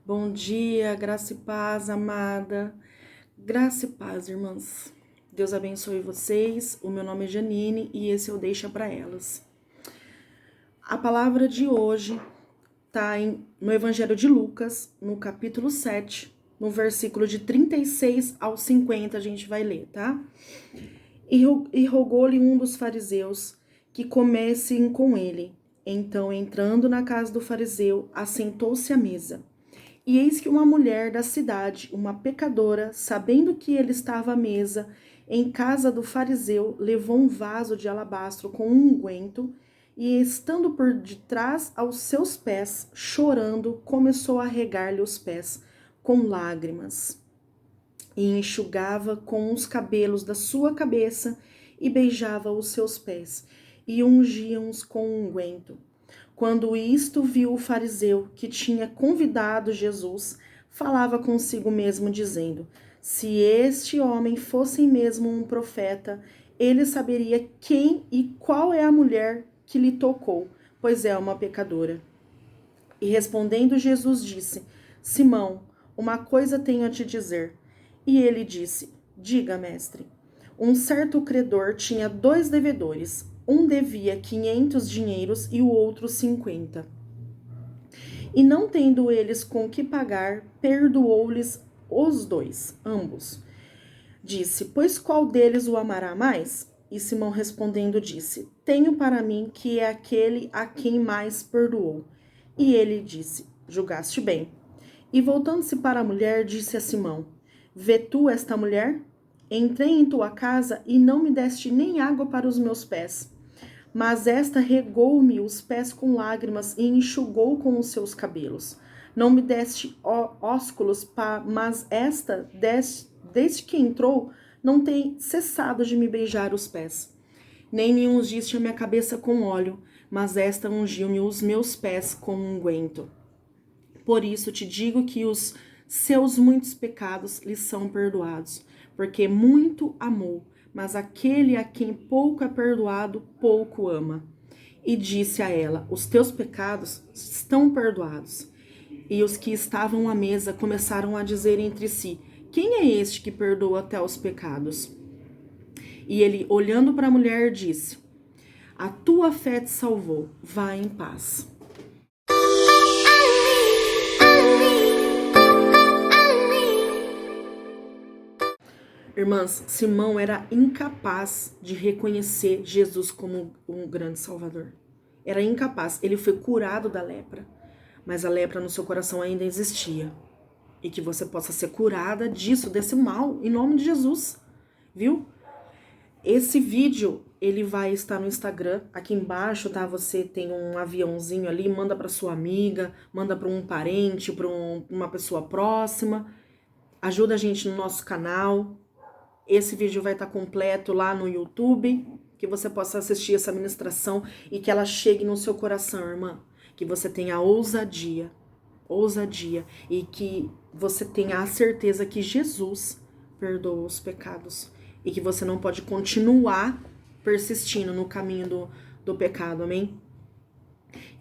Bom dia, graça e paz, amada. Graça e paz, irmãs. Deus abençoe vocês. O meu nome é Janine e esse eu Deixa para Elas. A palavra de hoje está no Evangelho de Lucas, no capítulo 7, no versículo de 36 ao 50, a gente vai ler, tá? E rogou-lhe um dos fariseus que comessem com ele. Então, entrando na casa do fariseu, assentou-se à mesa. E eis que uma mulher da cidade, uma pecadora, sabendo que ele estava à mesa em casa do fariseu, levou um vaso de alabastro com um unguento e, estando por detrás aos seus pés, chorando, começou a regar-lhe os pés com lágrimas. E enxugava com os cabelos da sua cabeça e beijava os seus pés e ungia-os com unguento. Quando isto viu o fariseu que tinha convidado Jesus, falava consigo mesmo, dizendo: se este homem fosse mesmo um profeta, ele saberia quem e qual é a mulher que lhe tocou, pois é uma pecadora. E respondendo Jesus disse: Simão, uma coisa tenho a te dizer. E ele disse: diga, mestre. Um certo credor tinha 2 devedores. Um devia 500 dinheiros e o outro 50. E não tendo eles com que pagar, perdoou-lhes os 2, ambos. Disse: pois qual deles o amará mais? E Simão respondendo disse: tenho para mim que é aquele a quem mais perdoou. E ele disse: julgaste bem. E voltando-se para a mulher, disse a Simão: vê tu esta mulher? Entrei em tua casa e não me deste nem água para os meus pés. Mas esta regou-me os pés com lágrimas e enxugou com os seus cabelos. Não me deste ósculos, mas esta, desde que entrou, não tem cessado de me beijar os pés. Nem me ungiste a minha cabeça com óleo, mas esta ungiu-me os meus pés com unguento. Por isso te digo que os seus muitos pecados lhe são perdoados, porque muito amou, mas aquele a quem pouco é perdoado, pouco ama. E disse a ela: os teus pecados estão perdoados. E os que estavam à mesa começaram a dizer entre si: quem é este que perdoa até os pecados? E ele, olhando para a mulher, disse: a tua fé te salvou, vá em paz. Irmãs, Simão era incapaz de reconhecer Jesus como um grande salvador. Era incapaz. Ele foi curado da lepra, mas a lepra no seu coração ainda existia. E que você possa ser curada disso, desse mal, em nome de Jesus, viu? Esse vídeo, ele vai estar no Instagram, aqui embaixo, tá? Você tem um aviãozinho ali, manda para sua amiga, manda para um parente, para uma pessoa próxima. Ajuda a gente no nosso canal. Esse vídeo vai estar completo lá no YouTube, que você possa assistir essa ministração e que ela chegue no seu coração, irmã. Que você tenha ousadia, e que você tenha a certeza que Jesus perdoa os pecados e que você não pode continuar persistindo no caminho do pecado, amém?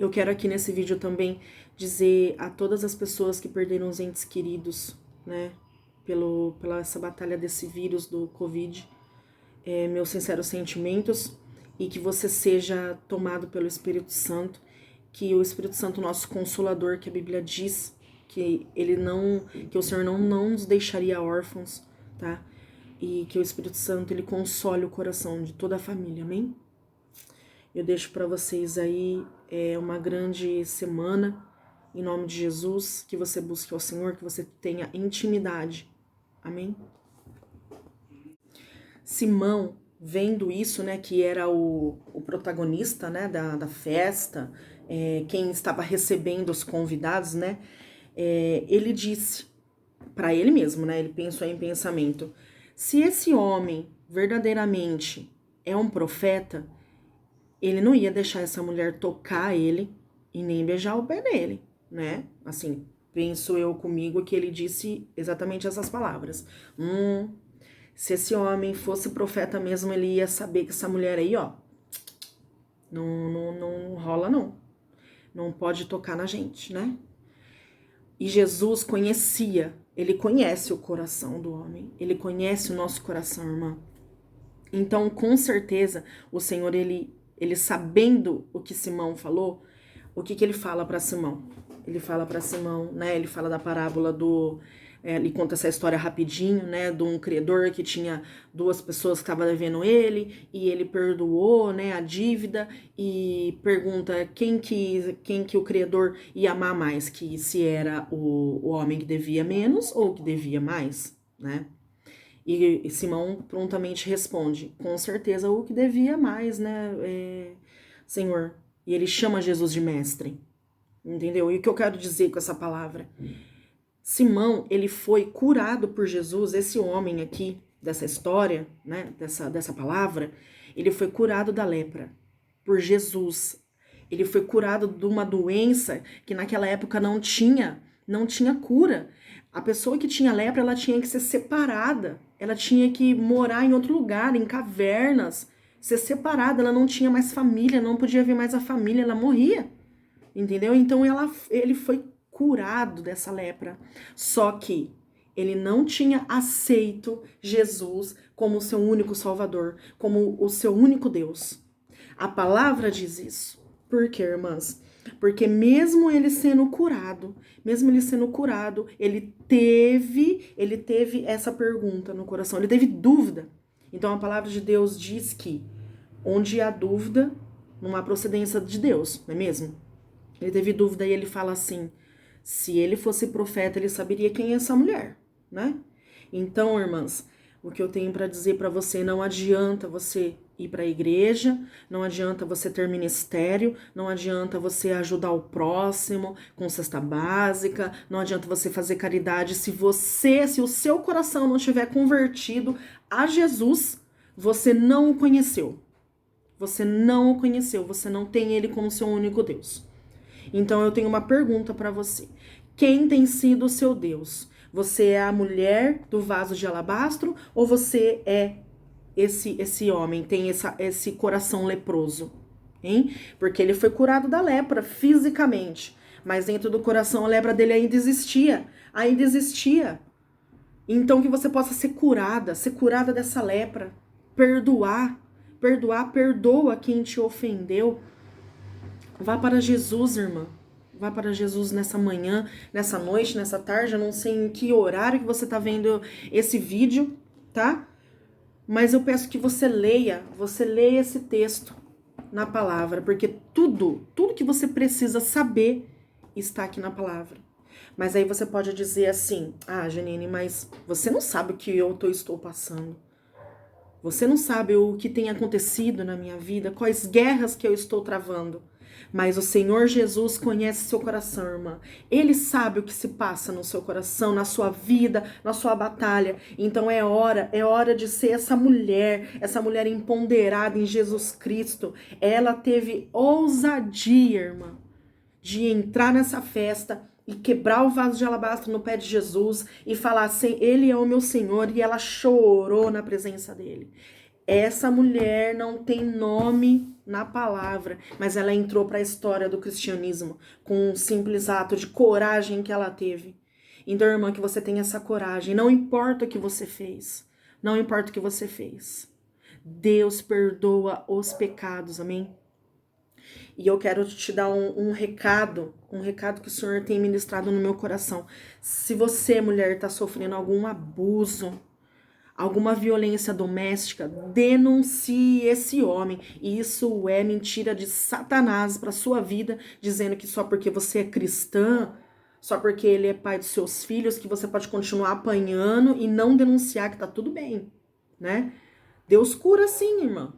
Eu quero aqui nesse vídeo também dizer a todas as pessoas que perderam os entes queridos, né? Pela essa batalha desse vírus do Covid, meus sinceros sentimentos, e que você seja tomado pelo Espírito Santo, que o Espírito Santo, nosso Consolador, que a Bíblia diz que que o Senhor não nos deixaria órfãos, tá? E que o Espírito Santo, ele console o coração de toda a família, amém? Eu deixo para vocês aí uma grande semana, em nome de Jesus, que você busque ao Senhor, que você tenha intimidade. Amém? Simão, vendo isso, né, que era o protagonista, né, da festa, quem estava recebendo os convidados, né, ele disse para ele mesmo, né, ele pensou em pensamento: se esse homem verdadeiramente é um profeta, ele não ia deixar essa mulher tocar ele e nem beijar o pé dele, né? Assim, penso eu comigo que ele disse exatamente essas palavras. Se esse homem fosse profeta mesmo, ele ia saber que essa mulher aí, ó, não rola não. Não pode tocar na gente, né? E Jesus conhecia, ele conhece o coração do homem, ele conhece o nosso coração, irmã. Então, com certeza, o Senhor, ele sabendo o que Simão falou, o que ele fala para Simão? Ele fala para Simão, né? Ele fala da parábola do... ele conta essa história rapidinho, né? De um credor que tinha duas pessoas que estavam devendo ele, e ele perdoou, né, a dívida, e pergunta quem que o credor ia amar mais, que se era o homem que devia menos ou que devia mais, né? E Simão prontamente responde, com certeza o que devia mais, né, Senhor? E ele chama Jesus de mestre, entendeu? E o que eu quero dizer com essa palavra? Simão, ele foi curado por Jesus, esse homem aqui, dessa história, né, dessa palavra, ele foi curado da lepra por Jesus. Ele foi curado de uma doença que naquela época não tinha cura. A pessoa que tinha lepra, ela tinha que ser separada, ela tinha que morar em outro lugar, em cavernas, ser separada, ela não tinha mais família, não podia ver mais a família, ela morria, entendeu? Então ele foi curado dessa lepra, só que ele não tinha aceito Jesus como o seu único Salvador, como o seu único Deus. A palavra diz isso. Por quê, irmãs? Porque mesmo ele sendo curado, ele teve essa pergunta no coração, ele teve dúvida. Então a palavra de Deus diz que onde há dúvida, não há procedência de Deus, não é mesmo? Ele teve dúvida e ele fala assim, se ele fosse profeta, ele saberia quem é essa mulher, né? Então, irmãs, o que eu tenho para dizer para você, não adianta você ir para a igreja, não adianta você ter ministério, não adianta você ajudar o próximo com cesta básica, não adianta você fazer caridade se o seu coração não estiver convertido a Jesus, você não o conheceu. Você não o conheceu, você não tem ele como seu único Deus. Então eu tenho uma pergunta para você. Quem tem sido o seu Deus? Você é a mulher do vaso de alabastro ou você é esse homem, tem esse coração leproso? Hein? Porque ele foi curado da lepra fisicamente, mas dentro do coração a lepra dele ainda existia. Ainda existia. Então que você possa ser curada dessa lepra. Perdoa quem te ofendeu. Vá para Jesus, irmã. Vá para Jesus nessa manhã, nessa noite, nessa tarde. Eu não sei em que horário que você tá vendo esse vídeo, tá? Mas eu peço que você leia esse texto na palavra, porque tudo que você precisa saber está aqui na palavra. Mas aí você pode dizer assim, Janine, mas você não sabe o que eu estou passando. Você não sabe o que tem acontecido na minha vida, quais guerras que eu estou travando. Mas o Senhor Jesus conhece seu coração, irmã. Ele sabe o que se passa no seu coração, na sua vida, na sua batalha. Então é hora de ser essa mulher empoderada em Jesus Cristo. Ela teve ousadia, irmã, de entrar nessa festa e quebrar o vaso de alabastro no pé de Jesus e falar assim, ele é o meu Senhor, e ela chorou na presença dele. Essa mulher não tem nome na palavra, mas ela entrou para a história do cristianismo com um simples ato de coragem que ela teve. Então, irmã, que você tenha essa coragem, não importa o que você fez, não importa o que você fez. Deus perdoa os pecados, amém? E eu quero te dar um recado que o Senhor tem ministrado no meu coração. Se você, mulher, está sofrendo algum abuso, alguma violência doméstica, denuncie esse homem. E isso é mentira de Satanás para sua vida, dizendo que só porque você é cristã, só porque ele é pai dos seus filhos, que você pode continuar apanhando e não denunciar que tá tudo bem, né? Deus cura sim, irmã.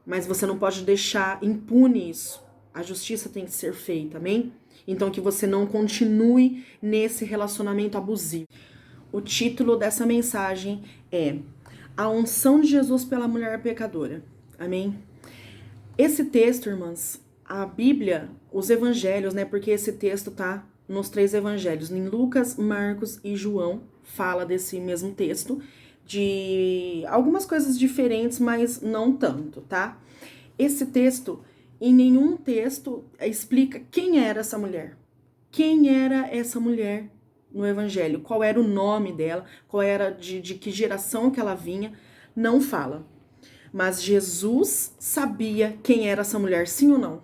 Mas você não pode deixar impune isso. A justiça tem que ser feita, amém? Então que você não continue nesse relacionamento abusivo. O título dessa mensagem é A Unção de Jesus pela Mulher Pecadora, amém? Esse texto, irmãs, a Bíblia, os evangelhos, né? Porque esse texto tá nos 3 evangelhos, em Lucas, Marcos e João, fala desse mesmo texto, de algumas coisas diferentes, mas não tanto, tá? Esse texto, em nenhum texto explica quem era essa mulher. quem era essa mulher no evangelho, qual era o nome dela, qual era de que geração que ela vinha, não fala. Mas Jesus sabia quem era essa mulher, sim ou não?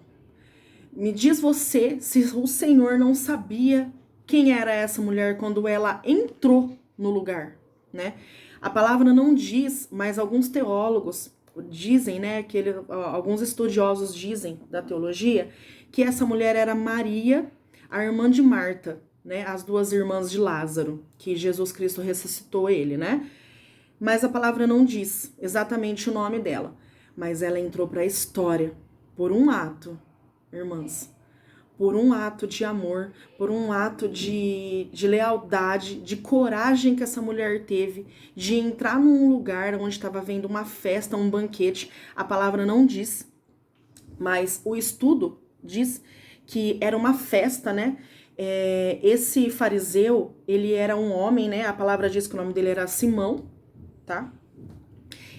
Me diz você se o Senhor não sabia quem era essa mulher quando ela entrou no lugar, né? A palavra não diz, mas alguns teólogos dizem, né, alguns estudiosos dizem da teologia, que essa mulher era Maria, a irmã de Marta, né, as duas irmãs de Lázaro, que Jesus Cristo ressuscitou ele, né? Mas a palavra não diz exatamente o nome dela, mas ela entrou para a história por um ato, irmãs, por um ato de amor, por um ato de lealdade, de coragem que essa mulher teve de entrar num lugar onde estava havendo uma festa, um banquete. A palavra não diz, mas o estudo diz que era uma festa, né? Esse fariseu, ele era um homem, né? A palavra diz que o nome dele era Simão, tá?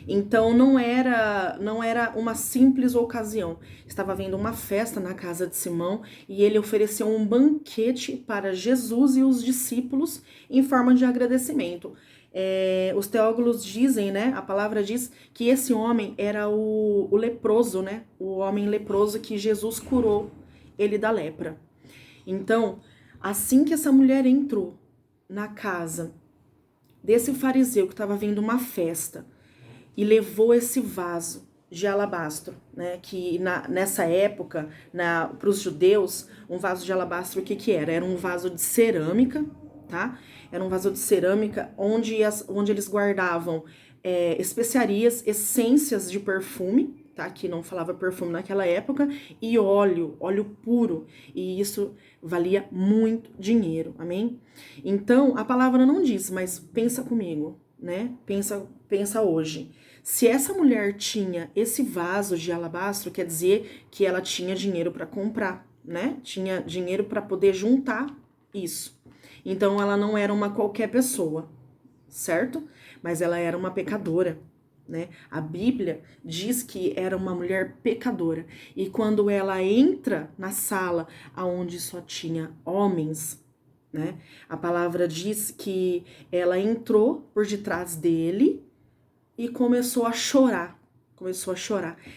Então não era uma simples ocasião. Estava havendo uma festa na casa de Simão e ele ofereceu um banquete para Jesus e os discípulos em forma de agradecimento. Os teólogos dizem, né? A palavra diz que esse homem era o leproso, né? O homem leproso que Jesus curou ele da lepra. Então, assim que essa mulher entrou na casa desse fariseu que estava vendo uma festa e levou esse vaso de alabastro, né? Que nessa época, para os judeus, um vaso de alabastro, o que era? Era um vaso de cerâmica, tá? Era um vaso de cerâmica onde eles guardavam especiarias, essências de perfume, tá? Que não falava perfume naquela época, e óleo puro. E isso valia muito dinheiro, amém? Então, a palavra não diz, mas pensa comigo, né? Pensa hoje. Se essa mulher tinha esse vaso de alabastro, quer dizer que ela tinha dinheiro para comprar, né? Tinha dinheiro para poder juntar isso. Então ela não era uma qualquer pessoa, certo? Mas ela era uma pecadora, né? A Bíblia diz que era uma mulher pecadora. E quando ela entra na sala onde só tinha homens, né? A palavra diz que ela entrou por detrás dele e começou a chorar.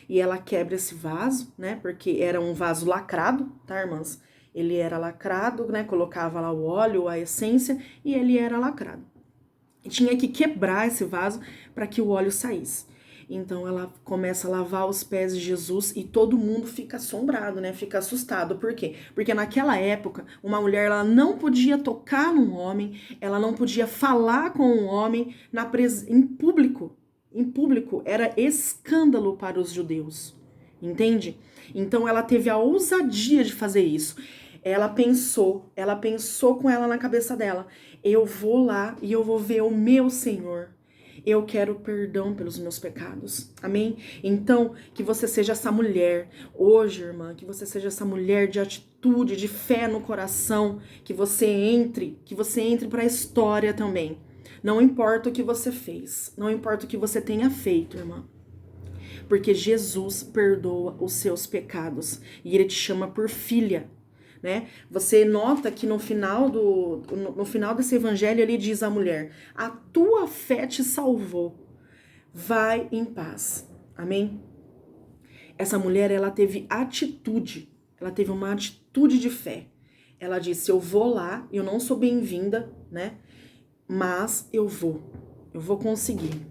E ela quebra esse vaso, né? Porque era um vaso lacrado, tá, irmãs? Ele era lacrado, né? Colocava lá o óleo, a essência, e ele era lacrado. E tinha que quebrar esse vaso para que o óleo saísse. Então ela começa a lavar os pés de Jesus e todo mundo fica assombrado, né? Fica assustado. Por quê? Porque naquela época, uma mulher ela não podia tocar num homem, ela não podia falar com um homem em público. Em público era escândalo para os judeus. Entende? Então ela teve a ousadia de fazer isso. Ela pensou com ela na cabeça dela: eu vou lá e eu vou ver o meu Senhor. Eu quero perdão pelos meus pecados. Amém? Então, que você seja essa mulher hoje, irmã, que você seja essa mulher de atitude, de fé no coração, que você entre para a história também. Não importa o que você fez, não importa o que você tenha feito, irmã. Porque Jesus perdoa os seus pecados e ele te chama por filha. Né? Você nota que no final desse evangelho ele diz à mulher: a tua fé te salvou, vai em paz, amém? Essa mulher, ela teve atitude, ela teve uma atitude de fé. Ela disse: eu vou lá, eu não sou bem-vinda, né? Mas eu vou conseguir.